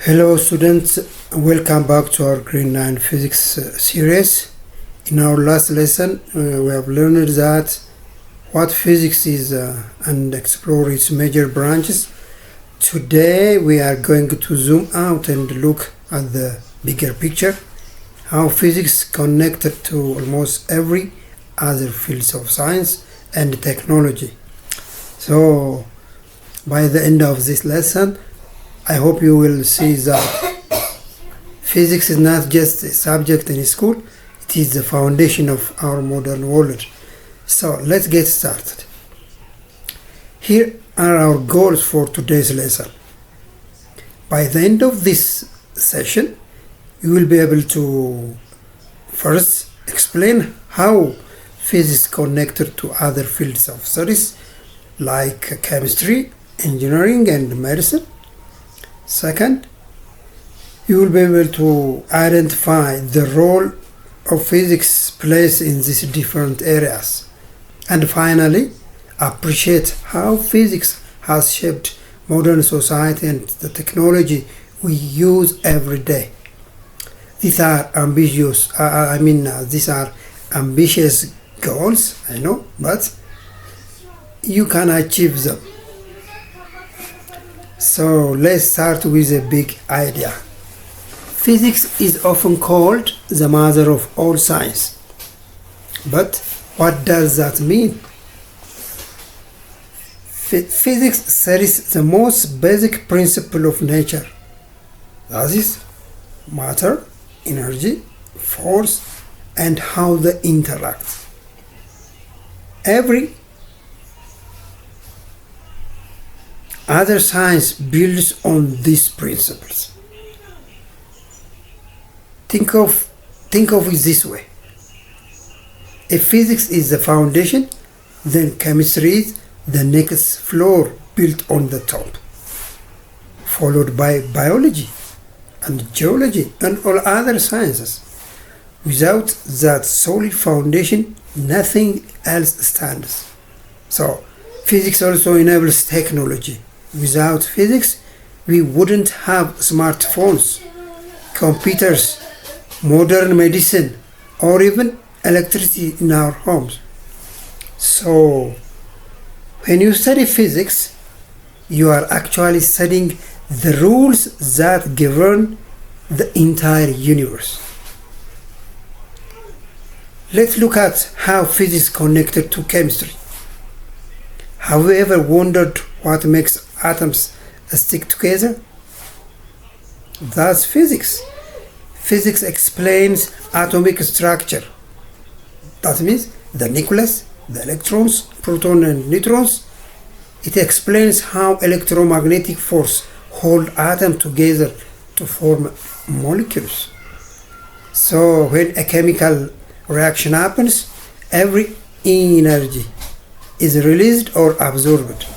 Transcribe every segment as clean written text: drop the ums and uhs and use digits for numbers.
Hello students, welcome back to our grade 9 physics series. In our last lesson we have learned that what physics is and explore its major branches. Today we are going to zoom out and look at the bigger picture, how physics connected to almost every other fields of science and technology. So by the end of this lesson, I hope you will see that physics is not just a subject in school, it is the foundation of our modern world. So let's get started. Here are our goals for today's lesson. By the end of this session, you will be able to first explain how physics connected to other fields of studies like chemistry, engineering, and medicine. Second, you will be able to identify the role of physics plays in these different areas. And finally, appreciate how physics has shaped modern society and the technology we use every day. These are ambitious, these are ambitious goals, I know, but you can achieve them. So let's start with a big idea. Physics is often called the mother of all science. But what does that mean? Physics studies the most basic principle of nature. That is, matter, energy, force, and how they interact. Every other science builds on these principles. Think of it this way. If physics is the foundation, then chemistry is the next floor built on the top, followed by biology and geology and all other sciences. Without that solid foundation, nothing else stands. So, physics also enables technology. Without physics, we wouldn't have smartphones, computers, modern medicine, or even electricity in our homes. So, when you study physics, you are actually studying the rules that govern the entire universe. Let's look at how physics connected to chemistry. Have you ever wondered what makes atoms stick together? That's physics. Physics explains atomic structure. That means the nucleus, the electrons, protons, and neutrons. It explains how electromagnetic force hold atoms together to form molecules. So when a chemical reaction happens, every energy is released or absorbed.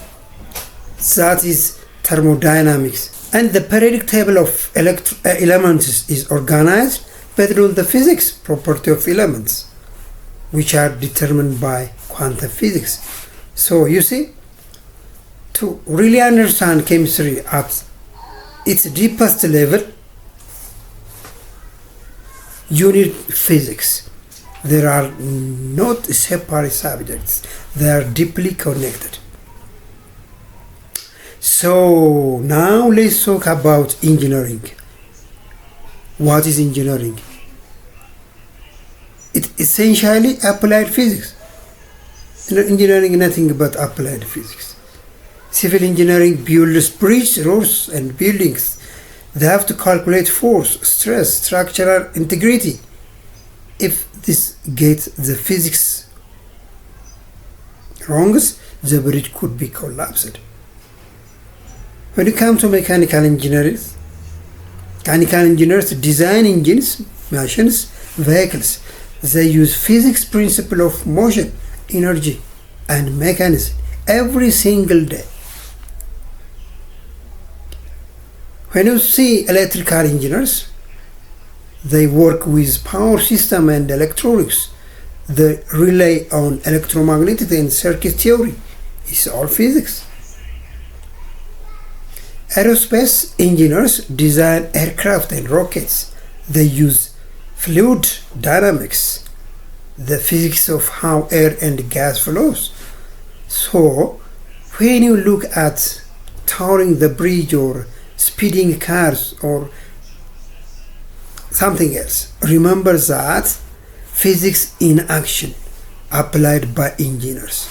That is thermodynamics. And the periodic table of elements is organized based on the physics property of elements, which are determined by quantum physics. So you see, to really understand chemistry at its deepest level, you need physics. There are not separate subjects. They are deeply connected. So now let's talk about engineering. What is engineering? It's essentially applied physics. Engineering is nothing but applied physics. Civil engineering builds bridges, roads, and buildings. They have to calculate force, stress, structural integrity. If this gets the physics wrong, the bridge could be collapsed. When it comes to mechanical engineers design engines, machines, vehicles. They use physics principle of motion, energy, and mechanism every single day. When you see electrical engineers, they work with power system and electronics. They rely on electromagnetism and circuit theory. It's all physics. Aerospace engineers design aircraft and rockets. They use fluid dynamics, the physics of how air and gas flows. So, when you look at towering the bridge or speeding cars or something else, remember that physics in action applied by engineers.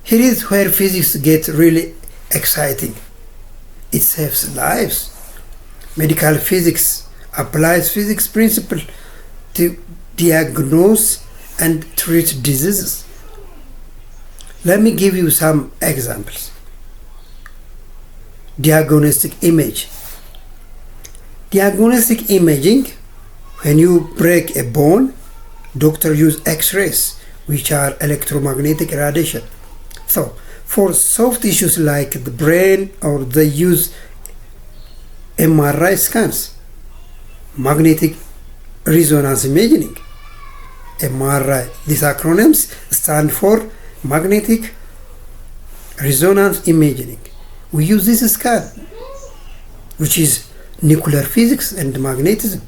Here is where physics gets really exciting. It saves lives. Medical physics applies physics principles to diagnose and treat diseases. Let me give you some examples. Diagnostic image. Diagnostic imaging, when you break a bone, doctors use X-rays, which are electromagnetic radiation. So, for soft tissues like the brain, or they use MRI scans, magnetic resonance imaging, MRI. These acronyms stand for magnetic resonance imaging. We use this scan, which is nuclear physics and magnetism.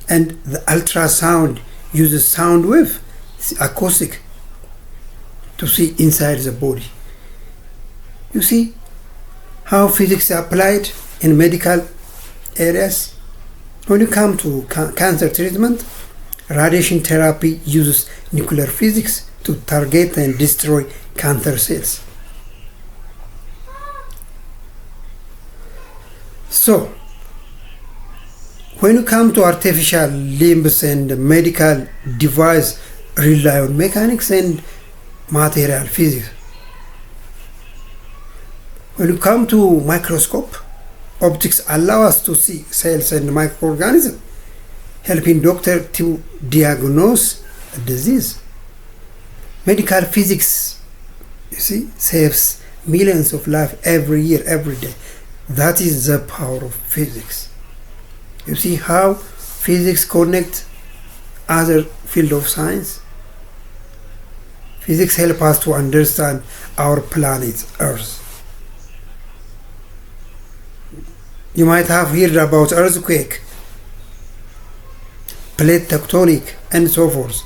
And the ultrasound uses sound wave, acoustic, to see inside the body. You see how physics is applied in medical areas. When you come to cancer treatment, radiation therapy uses nuclear physics to target and destroy cancer cells. So, when you come to artificial limbs and medical device rely on mechanics and material physics. When you come to microscope, optics allow us to see cells and microorganisms, helping doctor to diagnose a disease. Medical physics, you see, saves millions of lives every year, every day. That is the power of physics. You see how physics connects other field of science? Physics help us to understand our planet Earth. You might have heard about earthquake, plate tectonic, and so forth.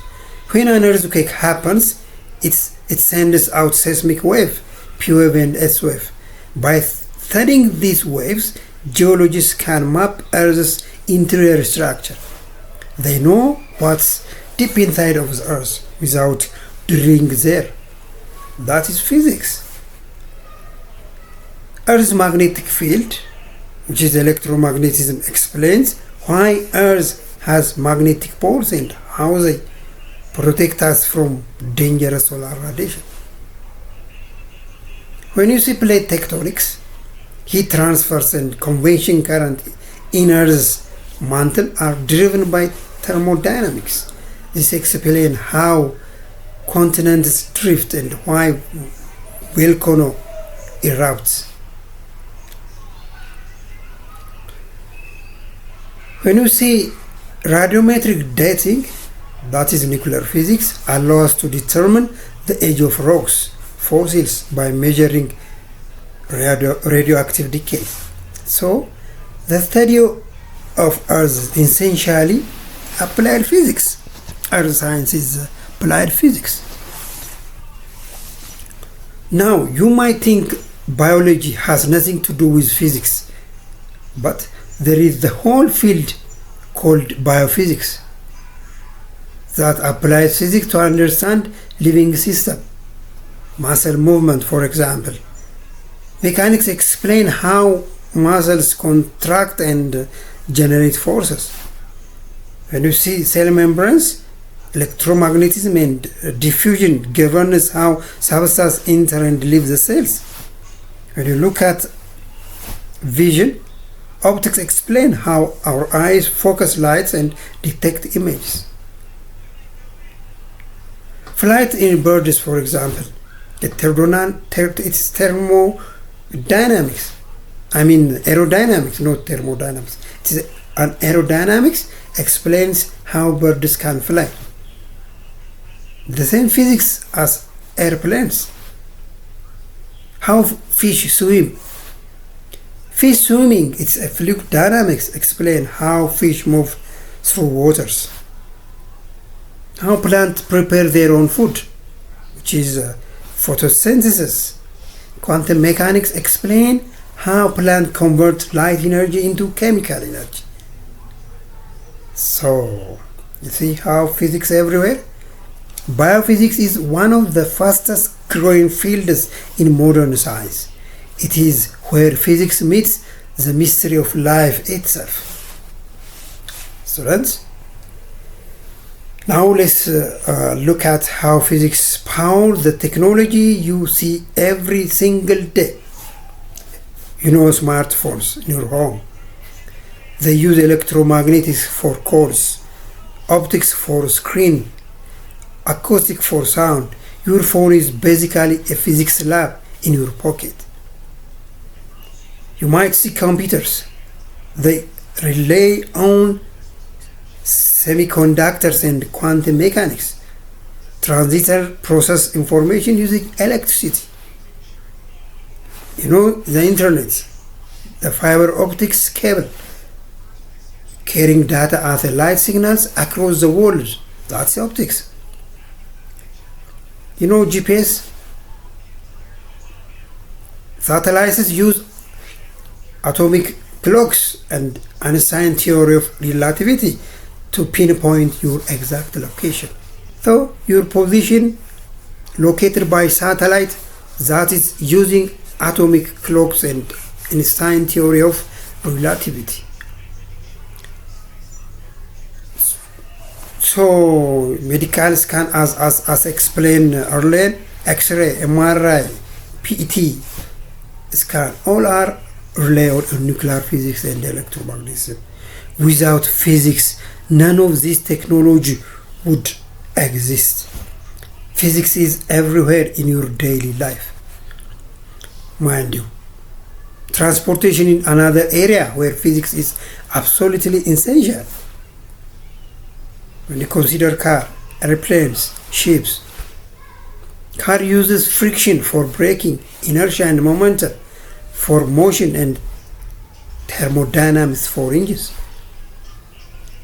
When an earthquake happens, it sends out seismic wave, P wave and S wave. By studying these waves, geologists can map Earth's interior structure. They know what's deep inside of the Earth without drilling there. That is physics. Earth's magnetic field, which is electromagnetism, explains why Earth has magnetic poles and how they protect us from dangerous solar radiation. When you see plate tectonics, heat transfers and convection current in Earth's mantle are driven by thermodynamics. This explains how continents drift and why volcano erupts. When you see radiometric dating, that is nuclear physics, allows us to determine the age of rocks, fossils, by measuring radioactive decay. So, the study of Earth is essentially applied physics. Earth science is applied physics. Now, you might think biology has nothing to do with physics, but there is the whole field called biophysics that applies physics to understand living system, muscle movement, for example. Mechanics explain how muscles contract and generate forces. When you see cell membranes, electromagnetism and diffusion governs how substances enter and leave the cells. When you look at vision, optics explain how our eyes focus lights and detect images. Flight in birds, for example, it's thermodynamics. Aerodynamics, not thermodynamics. Aerodynamics explains how birds can fly. The same physics as airplanes. How fish swim. Fish swimming, it's a fluid dynamics, explain how fish move through waters. How plants prepare their own food, which is photosynthesis. Quantum mechanics explain how plants convert light energy into chemical energy. So, you see how physics everywhere? Biophysics is one of the fastest growing fields in modern science. It is where physics meets the mystery of life itself. Students, now let's look at how physics powers the technology you see every single day. You know, smartphones in your home. They use electromagnetics for calls, optics for screen, acoustic for sound. Your phone is basically a physics lab in your pocket. You might see computers. They rely on semiconductors and quantum mechanics. Transistors process information using electricity. You know, the internet, the fiber-optic cable, carrying data as light signals across the world. That's optics. You know, GPS. Satellites use atomic clocks and Einstein's theory of relativity to pinpoint your exact location. So your position located by satellite, that is using atomic clocks and Einstein's theory of relativity. So medical scan, as explained earlier, X-ray, MRI, PET scan, all are rely on nuclear physics and electromagnetism. Without physics, none of this technology would exist. Physics is everywhere in your daily life. Mind you, transportation is another area where physics is absolutely essential. When you consider car, airplanes, ships, car uses friction for braking, inertia and momentum for motion, and thermodynamics for engines.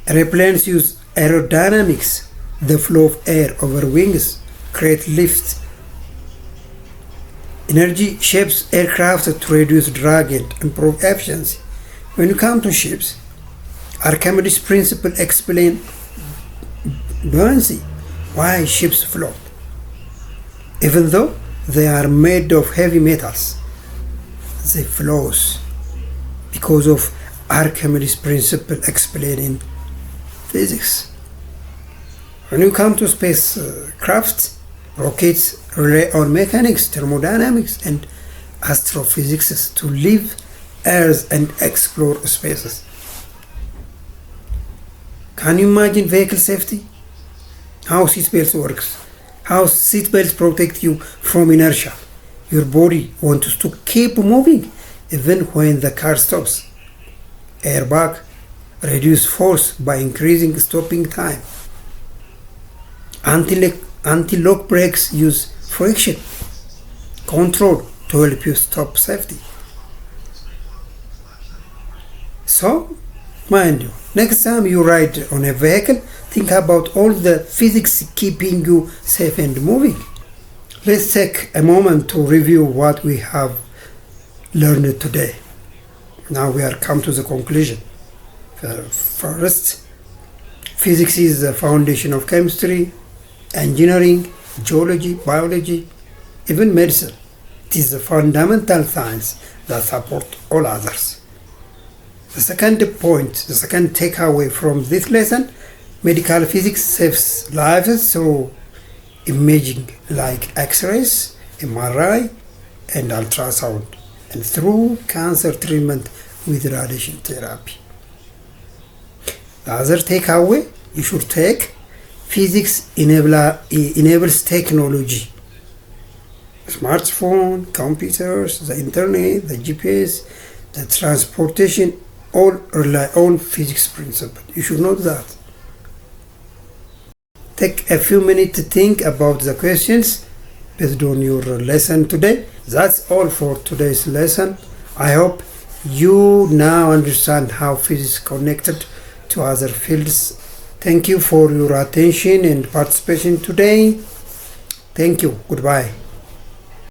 Airplanes use aerodynamics, the flow of air over wings, create lift. Energy shapes aircraft to reduce drag and improve efficiency. When you come to ships, Archimedes' principle explains buoyancy, why ships float. Even though they are made of heavy metals, they float because of Archimedes' principle explained in physics. When you come to spacecraft, rockets rely on mechanics, thermodynamics, and astrophysics to leave Earth and explore spaces. Can you imagine vehicle safety? How seatbelts works? How seatbelts protect you from inertia? Your body wants to keep moving even when the car stops. Airbag reduce force by increasing stopping time. Anti-lock brakes use friction control to help you stop safety. So, mind you, next time you ride on a vehicle, think about all the physics keeping you safe and moving. Let's take a moment to review what we have learned today. Now we are come to the conclusion. First, physics is the foundation of chemistry, engineering, geology, biology, even medicine. It is the fundamental science that supports all others. The second point, the second takeaway from this lesson, medical physics saves lives through imaging like X-rays, MRI, and ultrasound, and through cancer treatment with radiation therapy. The other takeaway you should take, physics enables technology. Smartphone, computers, the internet, the GPS, the transportation, all rely on physics principles. You should know that. Take a few minutes to think about the questions based on your lesson today. That's all for today's lesson. I hope you now understand how physics is connected to other fields. Thank you for your attention and participation today. Thank you. Goodbye.